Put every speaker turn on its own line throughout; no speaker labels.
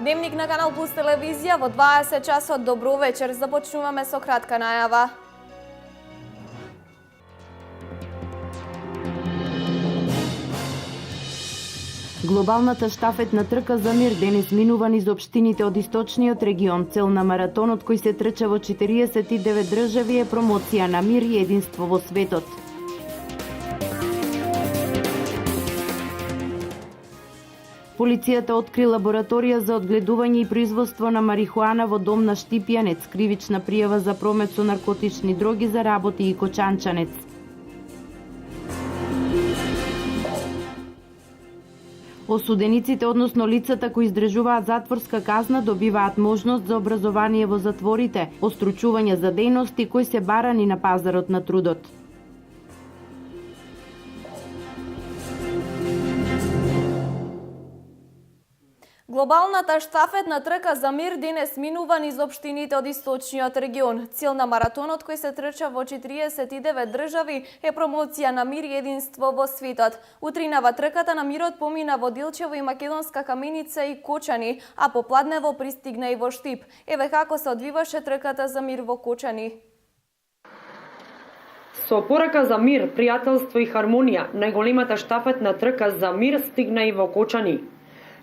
Дневник на Канал Плюс телевизија во 20 часот. Добро вечер. Започнуваме со кратка најава.
Глобалната штафетна трка за мир денес минува низ општините од источниот регион. Цел на маратонот кој се трча во 49 држави е промоција на мир и единство во светот. Полицијата откри лабораторија за одгледување и производство на марихуана во дом на Штипјанец, кривична пријава за промет со наркотични дроги за работи и Кочанчанец. Осудениците, односно лицата кои издржуваат затворска казна, добиваат можност за образование во затворите, остручување за дејности кои се барани на пазарот на трудот.
Глобалната штафетна трка за мир денес минува низ општините од источниот регион. Цел на маратонот кој се трча во 49 држави е промоција на мир и единство во светот. Утринава трката на мирот помина во Дилчево и Македонска Каменица и Кочани, а попладнево пристигна и во Штип. Еве како се одвиваше трката за мир во Кочани.
Со порака за мир, пријателство и хармонија, најголемата штафетна трка за мир стигна и во Кочани.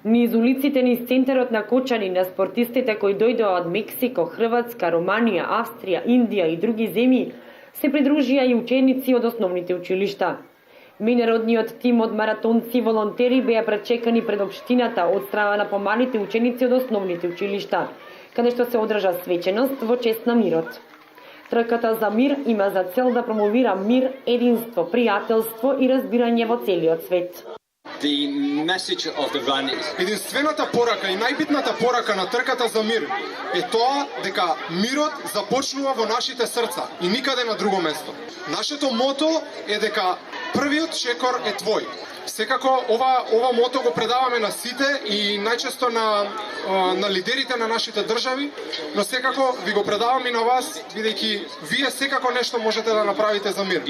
Низ улиците низ центарот на Кочани на спортистите кои дојдоа од Мексико, Хрватска, Романија, Австрија, Индија и други земји се придружија и ученици од основните училишта. Меѓународниот тим од маратонци волонтери беа пречекани пред општината од страна на помалите ученици од основните училишта, каде што се одржа свеченост во чест на мирот. Трката за мир има за цел да промовира мир, единство, пријателство и разбирање во целиот свет.
Единствената порака и најбитната порака на трката за мир е тоа дека мирот започнува во нашите срца и никаде на друго место. Нашето мото е дека првиот шекор е твој. Секако ова мото го предаваме на сите и најчесто на лидерите на нашите држави, но секако ви го предавам и на вас, бидејќи вие секако нешто можете да направите за мир.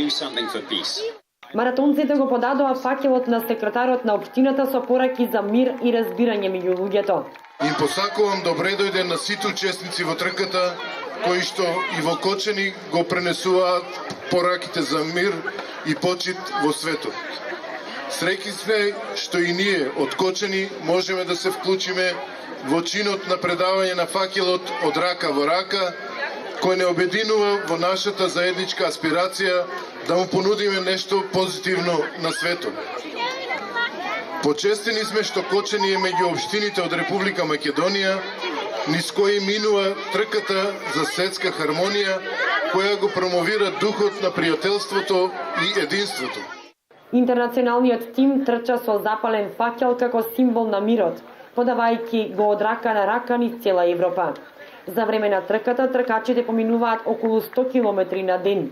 Маратонците го подадоа факелот на секретарот на општината со пораки за мир и разбирање меѓу луѓето.
Им посакувам добре дојде на сите учесници во трката, кои што и во Кочани го пренесуваат пораките за мир и почит во светот. Среќни сме што и ние од Кочани можеме да се вклучиме во чинот на предавање на факелот од рака во рака, кој не обединува во нашата заедничка аспирација да му понудиме нешто позитивно на светот. Почестени сме што Кочани е меѓу општините од Република Македонија, низ кои минува трката за светска хармонија, која го промовира духот на пријателството и единството.
Интернационалниот тим трча со запален факел како символ на мирот, подавајќи го од рака на рака низ цела Европа. За време на трката, тркачите поминуваат околу 100 километри на ден.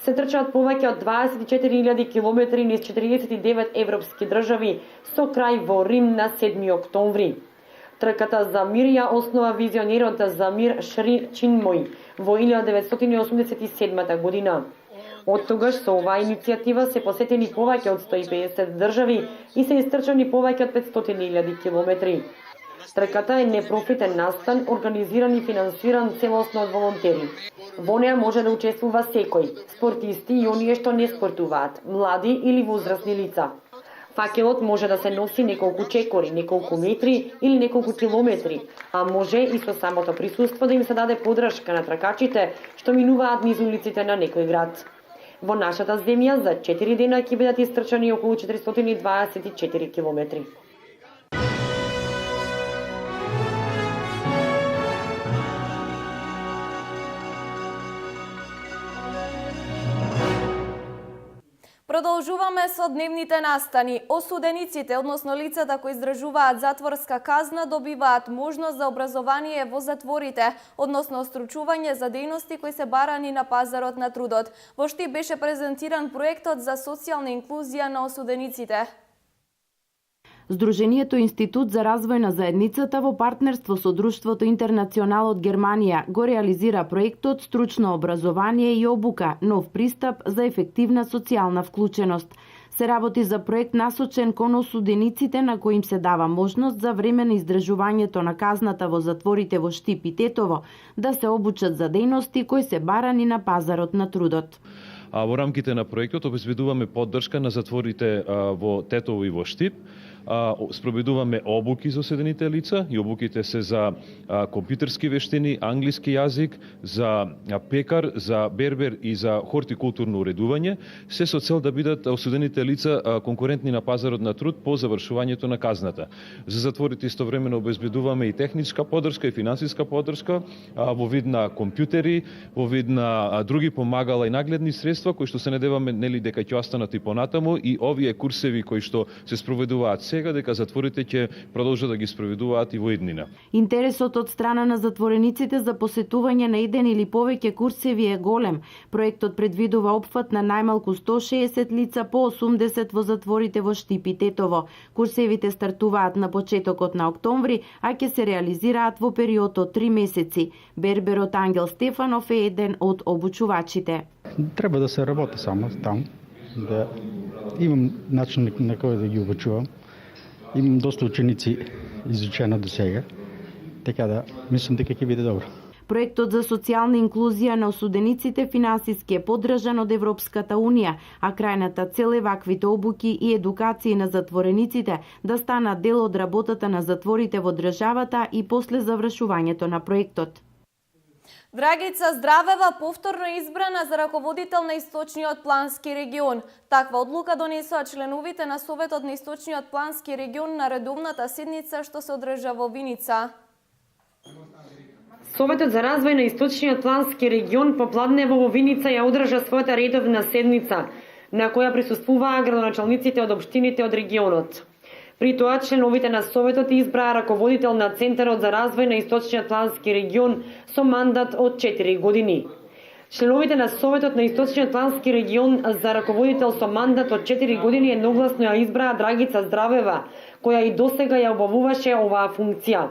Се трчаат повеќе од 24.000 километри низ 49 европски држави, со крај во Рим на 7 октомври. Трката за мир ја основа визионерот за мир Шри Чинмој во 1987 година. Од тогаш со оваа иницијатива се посетени повеќе од 150 држави и се истрчани повеќе од 500.000 километри. Трката е непрофитен настан, организиран и финансиран целосно од волонтери. Во неа може да учествува секој, спортисти и оние што не спортуваат, млади или возрастни лица. Факелот може да се носи неколку чекори, неколку метри или неколку километри, а може и со самото присуство да им се даде подршка на тркачите што минуваат низ улиците на некој град. Во нашата земја за 4 дена ќе бидат истрчани околу 424 километри.
Продолжуваме со дневните настани. Осудениците, односно лицата кои издржуваат затворска казна, добиваат можност за образование во затворите, односно остручување за дејности кои се барани на пазарот на трудот. Во Штип беше презентиран проектот за социјална инклузија на осудениците.
Сдруженијето Институт за развој на заедницата во партнерство со Друштвото Интернационал од Германија го реализира проектот Стручно образование и обука, нов пристап за ефективна социјална вклученост. Се работи за проект насочен кон осудениците на кои им се дава можност за време на издржувањето на казната во затворите во Штип и Тетово да се обучат за дејности кои се барани на пазарот на трудот.
Во рамките на проектот обезбедуваме поддршка на затворите во Тетово и во Штип. Спроведуваме обуки за осудените лица и обуките се за компјутерски вештини, англиски јазик, за пекар, за бербер и за хортикултурно уредување, се со цел да бидат осудените лица конкурентни на пазарот на труд по завршувањето на казната. За затворите истовремено обезбедуваме и техничка поддршка и финансиска поддршка во вид на компјутери, во вид на други помагала и нагледни средства кои што се надеваме дека ќе останат и понатаму, и овие курсеви кои што се спроведуваат сега, дека затворите ќе продолжат да ги спроведуваат и во иднина.
Интересот од страна на затворениците за посетување на еден или повеќе курсеви е голем. Проектот предвидува опфат на најмалку 160 лица, по 80 во затворите во Штип и Тетово. Курсевите стартуваат на почетокот на октомври, а ќе се реализираат во период од 3 месеци. Берберот Ангел Стефанов е еден од обучувачите.
Треба да се работи само там, да имам начин на кој да ги обучувам. Имам доста ученици изучено до сега, така да мислам дека ќе биде добро.
Проектот за социјална инклузија на осудениците финансиски е поддржан од Европската Унија, а крајната цел е ваквите обуки и едукации на затворениците да станат дел од работата на затворите во државата и после завршувањето на проектот.
Драгица Здравева повторно избрана за раководител на Источниот плански регион. Таква одлука донесоа членовите на Советот на Источниот плански регион на редовната седница што се одржа во Виница.
Советот за развој на Источниот плански регион попладнево во Виница ја одржа својата редовна седница, на која присуствуваа градоначалниците од општините од регионот. При тоа членовите на Советот избраа раководител на Центарот за развој на Источниот плански регион со мандат од 4 години. Членовите на Советот на Источниот плански регион за раководител со мандат од 4 години едногласно ја избраа Драгица Здравева, која и досега ја обавуваше оваа функција.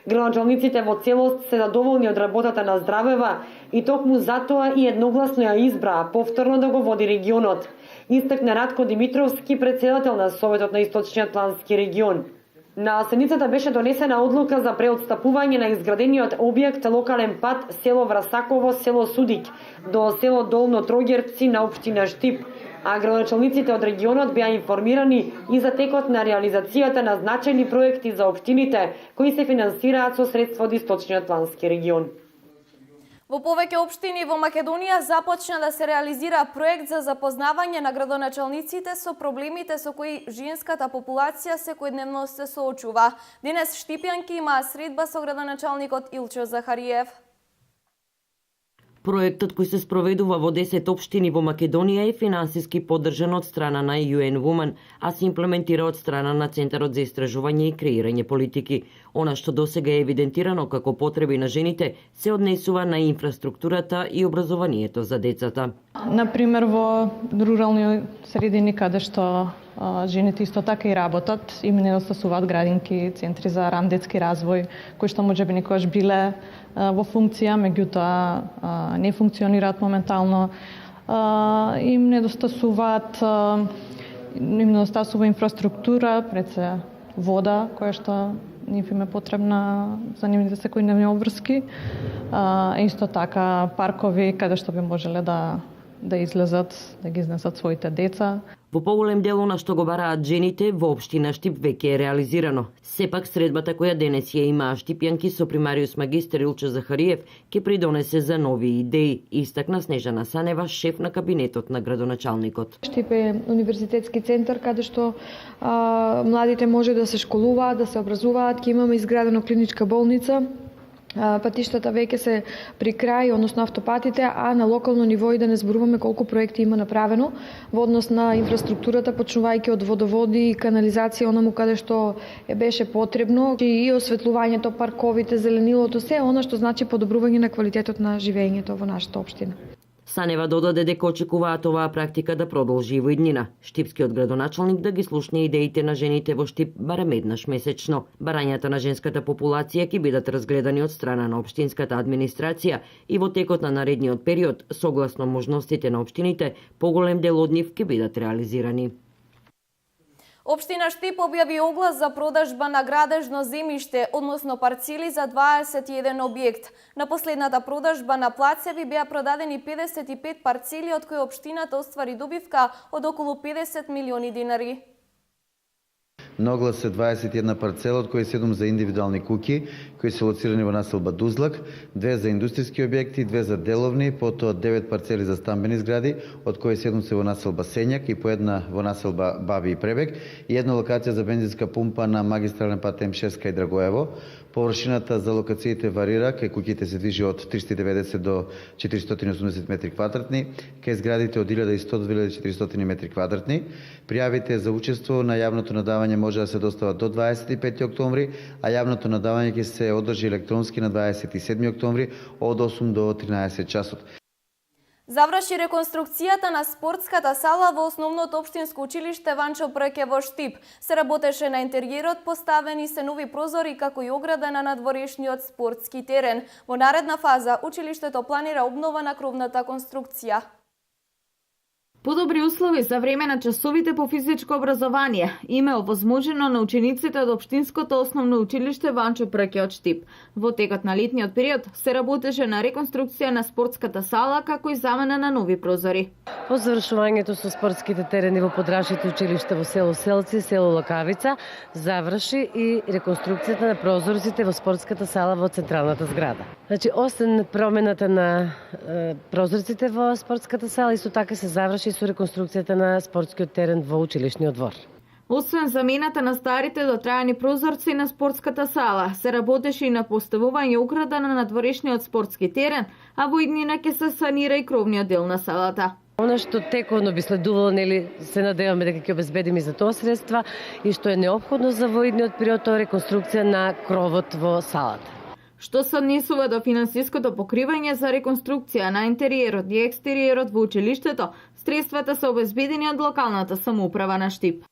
Градоначалниците во целост се задоволни од работата на Здравева и токму затоа и едногласно ја избраа повторно да го води регионот, истакна Радко Димитровски, председател на Советот на Источниот плански регион. На седницата беше донесена одлука за преотстапување на изградениот објект локален пат село Врасаково, село Судик до село Долно Трогерци на општина Штип, а градоначалниците од регионот беа информирани и за текот на реализацијата на значајни проекти за општините кои се финансираат со средства од Источниот плански регион.
Во повеќе општини во Македонија започна да се реализира проект за запознавање на градоначалниците со проблемите со кои женската популација секојдневно се соочува. Денес штипјанки имаа средба со градоначалникот Илчо Захариев.
Проектот кој се спроведува во 10 општини во Македонија е финансиски поддржан од страна на UN Women, а се имплементира од страна на Центарот за истражување и креирање политики. Она што досега е евидентирано како потреби на жените се однесува на инфраструктурата и образованието за децата.
Например, во рурални средини каде што жените исто така и работат, им недостасуваат градинки, центри за ран детски развој, кои што можеби некогаш биле во функција, меѓутоа не функционираат моментално. Им недостасува инфраструктура, пред се вода, која што им е потребна за нивните секојдневни обврски. Исто така паркови каде што би можеле да излезат, да ги изнесат своите деца.
Во поголем дел она што го бараат жените во општина Штип веќе е реализирано. Сепак средбата која денес ја имаа штипјанки со примариус магистер Илчо Захариев ќе придонесе за нови идеи, истакна Снежана Санева, шеф на кабинетот на градоначалникот.
Штип е универзитетски центар каде што младите може да се школуваат, да се образуваат, ќе имаме изградено клиничка болница. Патиштата веќе се при крај, односно автопатите, а на локално ниво и да не зборуваме колку проекти има направено во однос на инфраструктурата, почнувајќи од водоводи и канализација, онаму каде што беше потребно, и осветлувањето, парковите, зеленилото, се она што значи подобрување на квалитетот на живеењето во нашата општина.
Санева додаде дека очекуваат оваа практика да продолжи во иднина. Штипскиот градоначалник да ги слушне идеите на жените во Штип барем еднаш месечно. Барањата на женската популација ќе бидат разгледани од страна на општинската администрација и во текот на наредниот период, согласно можностите на општините, поголем дел од нив ќе бидат реализирани.
Општина Штип објави оглас за продажба на градежно земјиште, односно парцели за 21 објект. На последната продажба на плацеви беа продадени 55 парцели, од кои општината оствари добивка од околу 50 милиони динари.
На оглас се 21 парцела, од кои 7 за индивидуални куќи, кои се лоцирани во населба Дузлак, 2 за индустријски објекти, 2 за деловни, потоа 9 парцели за стамбени згради, од кои 7 се во населба Сењак и по една во населба Баби и Пребег, и една локација за бензинска пумпа на магистрален пат М6 кај Драгоево. Површината за локациите варира, кај куќите се движи од 390 до 480 метри квадратни, кај зградите од 1100 до 2400 метри квадратни. Пријавите за учество на јавното надавање може да се достават до 25 октомври, а јавното надавање ќе се одржи електронски на 27 октомври од 8 до 13 часот.
Заврши реконструкцијата на спортската сала во основното општинско училиште Ванчо Прке во Штип. Се работеше на интериерот, поставени се нови прозори како и ограда на надворешниот спортски терен. Во наредна фаза училиштето планира обнова на кровната конструкција.
Подобри услови за време на часовите по физичко образование им е овозможено на учениците од општинското основно училиште Ванчо Прке од Штип. Во текот на летниот период се работеше на реконструкција на спортската сала, како и замена на нови прозори.
По завршувањето со спортските терени во подрашните училишта во село Селци, село Лакавица, заврши и реконструкцијата на прозорците во спортската сала во централната зграда. Значи, освен промената на прозорците во спортската сала, исто така се заврши со реконструкцијата на спортскиот терен во училишниот двор.
Освен замената на старите дотрајани прозорци на спортската сала, се работеше и на поставување ограда на надворешниот спортски терен, а во иднина ќе се санира и кровниот дел на салата.
Она што тековно би следувало, се надеваме дека ќе обезбедиме за тоа средства и што е неопходно за воидниот период, тоа реконструкција на кровот во салата.
Што се однесува до финансиското покривање за реконструкција на интериерот и екстериерот во училиштето, средствата се обезбедени од локалната самоуправа на Штип.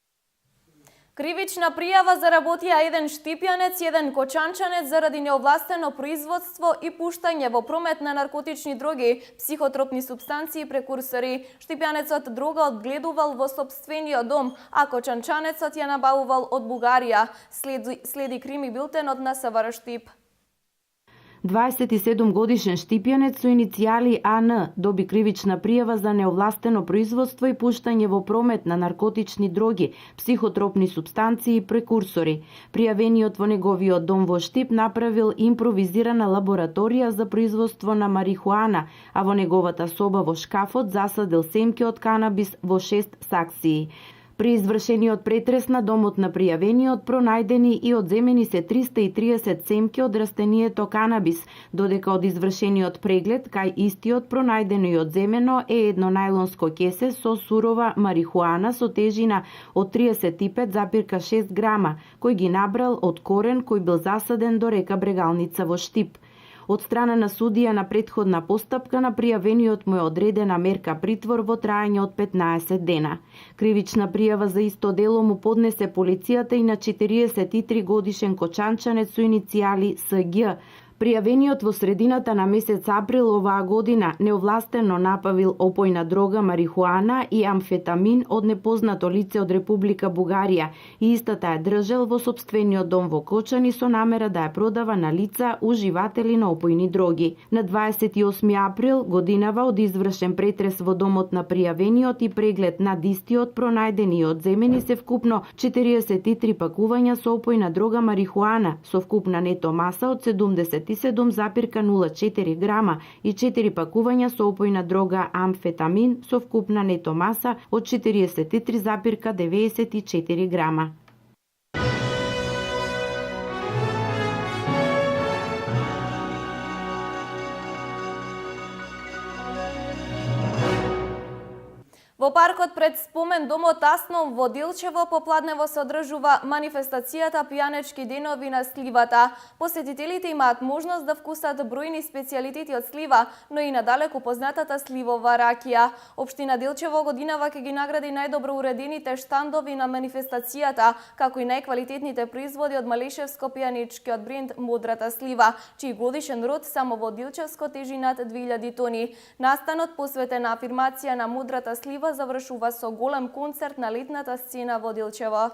Кривична пријава заработија еден штипјанец и еден кочанчанец заради неовластено производство и пуштање во промет на наркотични дроги, психотропни супстанции и прекурсори. Штипјанецот дрога одгледувал во сопствениот дом, а кочанчанецот ја набавувал од Бугарија. Следи крими билтенот на СВР Штип.
27 годишен штипјанец со иницијали АН доби кривична пријава за неовластено производство и пуштање во промет на наркотични дроги, психотропни супстанции и прекурсори. Пријавениот во неговиот дом во Штип направил импровизирана лабораторија за производство на марихуана, а во неговата соба во шкафот засадил семки од канабис во 6 саксии. При извршениот претрес на домот на пријавениот пронајдени и одземени се 330 семки од растението канабис, додека од извршениот преглед кај истиот пронајдено и одземено е едно најлонско кесе со сурова марихуана со тежина од 35,6 грама, кој ги набрал од корен кој бил засаден до река Брегалница во Штип. Од страна на судија на претходна постапка на пријавениот му е одредена мерка притвор во трајање од 15 дена. Кривична пријава за исто дело му поднесе полицијата и на 43 годишен кочанчанец со иницијали СГ. Пријавениот во средината на месец април оваа година неовластено напавил опојна дрога марихуана и амфетамин од непознато лице од Република Бугарија и истата ја држел во сопствениот дом во Кочани со намера да ја продава на лица уживатели на опојни дроги. На 28 април годинава од извршен претрес во домот на пријавениот и преглед на истиот пронајдени и одземени се вкупно 43 пакувања со опојна дрога марихуана со вкупна нето маса од 77,04 грама и 4 пакувања со опојна дрога амфетамин со вкупна нето маса од 43,94 грама.
Во паркот пред спомен домот Асном во Дилчево попладнево се одржува манифестацијата Пијанечки денови на сливата. Посетителите имаат можност да вкусат бројни специјалитети од слива, но и надалеку познатата сливова ракија. Општина Дилчево годинава ќе ги награди најдобро уредените штандови на манифестацијата, како и најквалитетните производи од малешевско пијанечкиот бренд Модрата слива, чиј годишен род само во Дилчевско тежи над 2000 тони. Настанот посветен на афирмација на Модрата слива Пипа завршува со голем концерт на летната сцена во Делчево.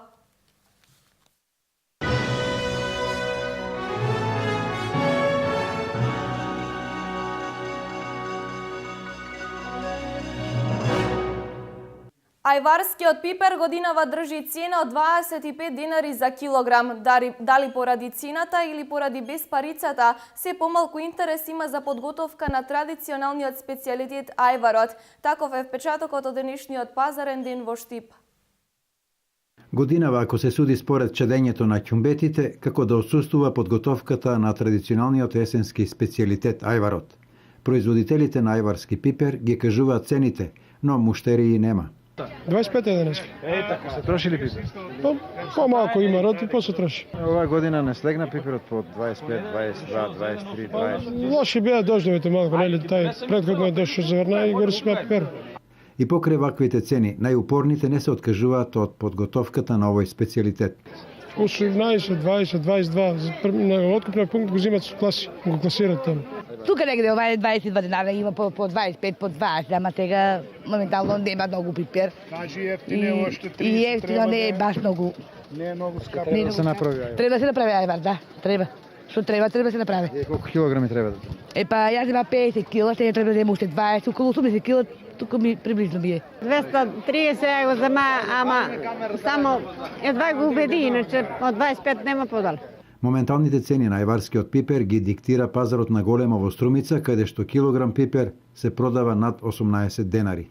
Ајварскиот пипер годинава држи цена од 25 денари за килограм. Дали поради цената или поради безпарицата, се помалку интерес има за подготовка на традиционалниот специјалитет ајварот. Таков е впечатокот од денешниот пазарен ден во Штип.
Годинава, ако се суди според чедењето на ќумбетите, како да отсуствува подготовката на традиционалниот есенски специјалитет ајварот. Производителите на ајварски пипер ги кажуваат цените, но муштерии нема.
25 денеска.
Така, се троши ли пипер?
По-малко има род и по-се троши.
Оваа година не слегна пиперот по 25, 22, 23, 20.
Лоши беа дождовите малко, нели тај претходно дошо заврна и горе сме пипер.
И покрај ваквите цени, најупорните не се откажуваат од подготовката на овој специјалитет.
18, 20, 22, на откупна пункт го зимат со класи, го класират таму.
Тука негде ова е 22 денара, има по 25, по 20, ама сега моментално нема многу пипер.
Значи ефтино е оште 30.
И ефтино не е баш многу.
Не е многу скапо. Треба да се направи ајвар.
Треба да се направи ајвар, да, треба. Што треба да се направи.
И колку килограми треба да?
Па јас имам 50 кила, сега треба да земам уште 20, околу 80 кила, тука ми приближно ми е.
230 го зема, ама само едва го убеди, иначе од 25 нема подал.
Моменталните цени на ајварскиот пипер ги диктира пазарот на големо во Струмица, каде што килограм пипер се продава над 18 денари.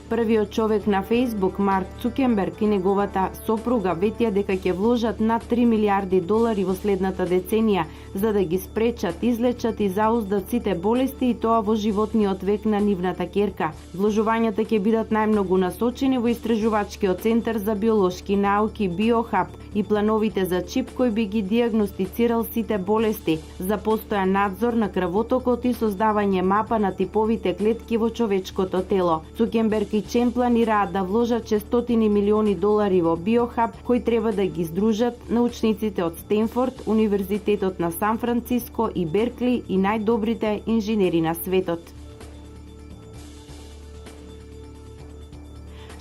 Првиот човек на Facebook, Марк Цукерберг, и неговата сопруга ветија дека ќе вложат над 3 милиарди долари во следната деценија за да ги спречат, излечат и зауздат сите болести, и тоа во животниот век на нивната ќерка. Вложувањата ќе бидат најмногу насочени во истражувачкиот центар за биолошки науки BioHub и плановите за чип кој би ги дијагностицирал сите болести, за постојан надзор на крвотокот и создавање мапа на типовите клетки во човечкото тело. Цукерберг и Чен планираат да вложат 600 милиони долари во BioHub, кој треба да ги здружат научниците од Стенфорд, Универзитетот на Сан Франциско и Беркли и најдобрите инженери на светот.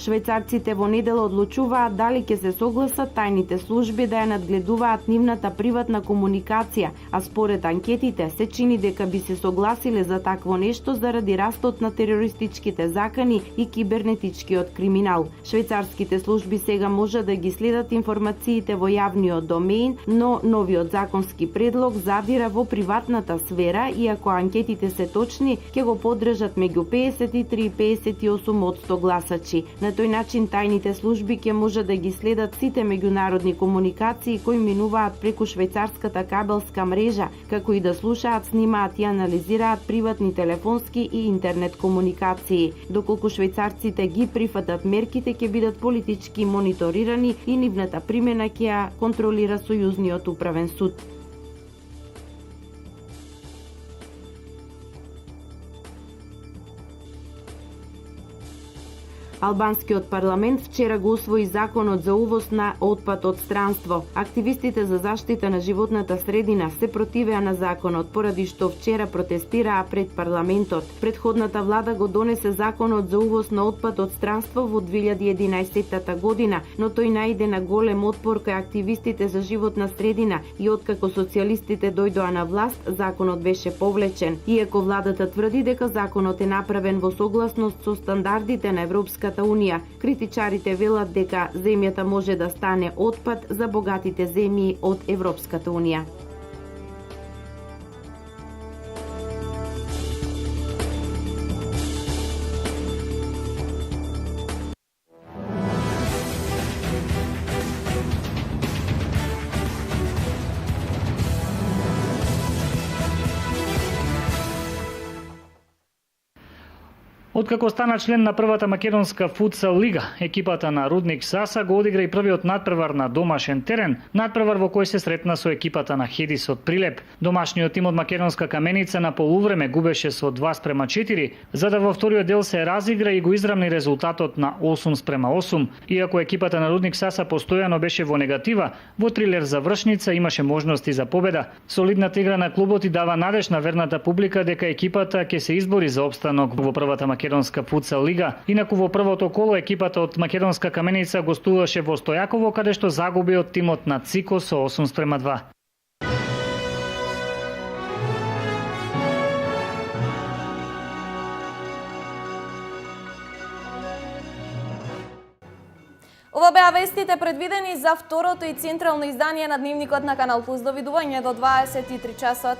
Швајцарците во недела одлучуваат дали ќе се согласат тајните служби да ја надгледуваат нивната приватна комуникација, а според анкетите се чини дека би се согласиле за такво нешто заради растот на терористичките закани и кибернетичкиот криминал. Швајцарските служби сега може да ги следат информациите во јавниот домеин, но новиот законски предлог задира во приватната сфера и ако анкетите се точни, ќе го поддржат меѓу 53 и 58% гласачи. На тој начин тајните служби ќе може да ги следат сите меѓународни комуникации кои минуваат преку швајцарската кабелска мрежа, како и да слушаат, снимаат и анализираат приватни телефонски и интернет комуникации. Доколку швајцарците ги прифатат мерките, ќе бидат политички мониторирани и нивната примена ќе ја контролира Сојузниот управен суд. Албанскиот парламент вчера го усвои законот за увоз на отпад од странство. Активистите за заштита на животната средина се противеа на законот, поради што вчера протестираа пред парламентот. Претходната влада го донесе законот за увоз на отпад од странство во 2011 година, но тој најде на голем отпор кај активистите за животна средина и откако социјалистите дојдоа на власт, законот беше повлечен. Иако владата тврди дека законот е направен во согласност со стандардите на Европската Унија, критичарите велат дека земјата може да стане отпад за богатите земји од Европската Унија.
Откако стана член на првата македонска футсал лига, екипата на Рудник Саса го одигра и првиот надпревар на домашен терен, надпревар во кој се сретна со екипата на Хедис од Прилеп. Домашниот тим од Македонска Каменица на полувреме губеше со 2:4, за да во вториот дел се разигра и го изравни резултатот на 8:8. Иако екипата на Рудник Саса постојано беше во негатива, во трилер завршница имаше можности за победа. Солидната игра на клубот и дава надеж на верната публика дека екипата ќе се избори за опстанок во првата македонска футсал лига. Инаку во првото коло екипата од Македонска Каменица гостуваше во Стојаково, каде што загуби од тимот на Цико со 8:2.
Ова беа вестите предвидени за второто и централно издание на Дневникот на Канал Плюс. Довидување до 23 часот.